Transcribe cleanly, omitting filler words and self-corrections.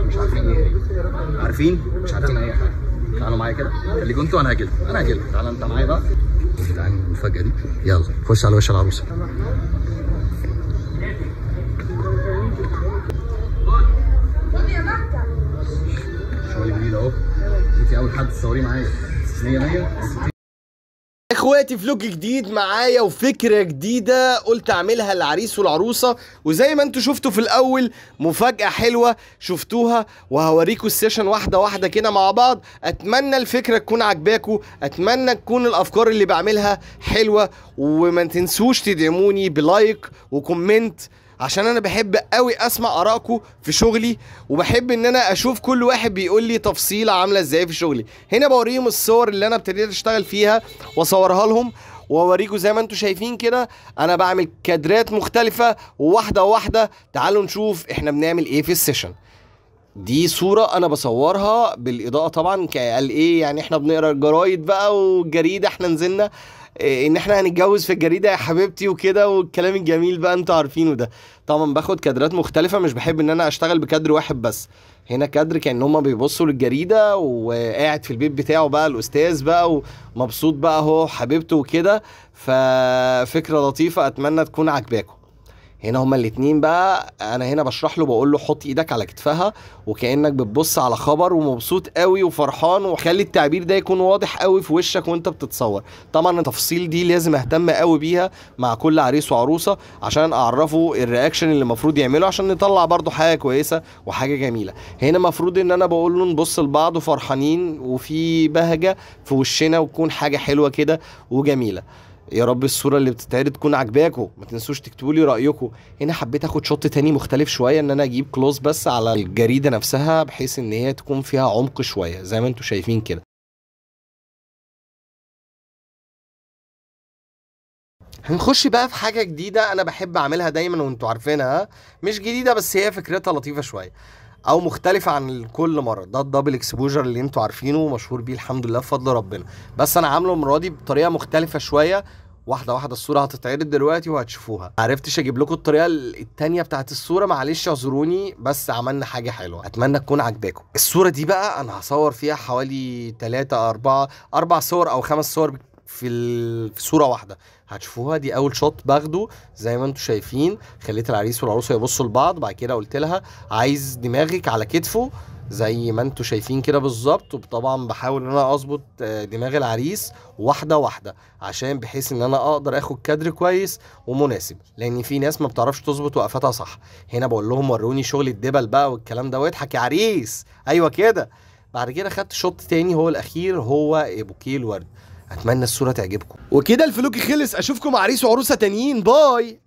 مش عارفين ايه هي. عارفين مش عارفين اي حاجه. تعالوا معايا كده، خليكم انتوا وانا هاجي لك. تعالى انت معايا بقى. تعالى المفاجاه دي. يلا خش على وش العروسه. شغل جديد اهو. انت اول حد تصوريه معايا. 100 اخواتي فلوج جديد معايا وفكره جديده قلت اعملها للعريس والعروسه، وزي ما انتوا شفتوا في الاول مفاجاه حلوه شفتوها، وهوريكم السيشن واحده واحده كده مع بعض. اتمنى الفكره تكون عجباكم، اتمنى تكون الافكار اللي بعملها حلوه، وما تنسوش تدعموني بلايك وكومنت، عشان انا بحب قوي اسمع ارائكم في شغلي، وبحب ان انا اشوف كل واحد بيقول لي تفصيله عامله ازاي في شغلي. هنا بوريهم الصور اللي انا ابتديت اشتغل فيها واصورها لهم، واوريكم زي ما انتم شايفين كده انا بعمل كادرات مختلفه وواحده واحده. تعالوا نشوف احنا بنعمل ايه في السيشن. دي صورة أنا بصورها بالإضاءة طبعا قال إيه، يعني إحنا بنقرا الجرايد بقى والجريدة، إحنا نزلنا إن إحنا هنتجوز في الجريدة يا حبيبتي وكده، والكلام الجميل بقى أنتوا عارفينه ده. طبعا باخد كادرات مختلفة، مش بحب إن أنا أشتغل بكادر واحد بس. هنا كادر كأن هما بيبصوا للجريدة، وقاعد في البيت بتاعه بقى الأستاذ بقى ومبسوط بقى هو حبيبته وكده. ففكرة لطيفة أتمنى تكون عجباكم. هنا هما الاتنين بقى، انا هنا بشرح له بقول له حط ايدك على كتفها وكأنك بتبص على خبر ومبسوط قوي وفرحان، وخلي التعبير ده يكون واضح قوي في وشك وانت بتتصور. طبعا التفاصيل دي لازم اهتم قوي بيها مع كل عريس وعروسه عشان اعرفه الرياكشن اللي المفروض يعمله، عشان نطلع برضو حاجه كويسه وحاجه جميله. هنا المفروض ان انا بقول له نبص لبعض وفرحانين وفي بهجه في وشنا، وتكون حاجه حلوه كده وجميله. يا رب الصوره اللي بتتعرض تكون عجباكم، ما تنسوش تكتبوا لي رايكم. هنا حبيت اخد شوت تاني مختلف شويه، ان انا اجيب كلوز بس على الجريده نفسها، بحيث ان هي تكون فيها عمق شويه زي ما انتم شايفين كده. هنخش بقى في حاجه جديده انا بحب اعملها دايما وانتوا عارفينها، مش جديده بس هي فكرتها لطيفه شويه او مختلفه عن كل مره. ده الدبل اكسبوجر اللي انتوا عارفينه ومشهور بيه الحمد لله بفضل ربنا، بس انا عامله المره دي بطريقه مختلفه شويه. واحده واحده الصوره هتتعرض دلوقتي وهتشوفوها. معرفتش اجيب لكم الطريقه التانيه بتاعت الصوره، معلش اعذروني، بس عملنا حاجه حلوه اتمنى تكون عجباكم. الصوره دي بقى انا هصور فيها حوالي 3 4 صور او 5 صور في صوره واحده هتشوفوها. دي اول شوت باخده زي ما انتم شايفين، خليت العريس والعروسه يبصوا لبعض، بعد كده قلت لها عايز دماغك على كتفه زي ما انتم شايفين كده بالظبط. وطبعا بحاول ان انا اظبط دماغ العريس واحده واحده، عشان بحيث ان انا اقدر اخد كادر كويس ومناسب، لان في ناس ما بتعرفش تظبط وقفتها صح. هنا بقول لهم وروني شغل الدبل بقى والكلام ده، واضحك يا عريس، ايوه كده. بعد كده خدت شوت تاني هو الاخير، هو بوكيه الورد. اتمنى الصوره تعجبكم. وكده الفلوج خلص، اشوفكم عريس وعروسه تانيين، باي.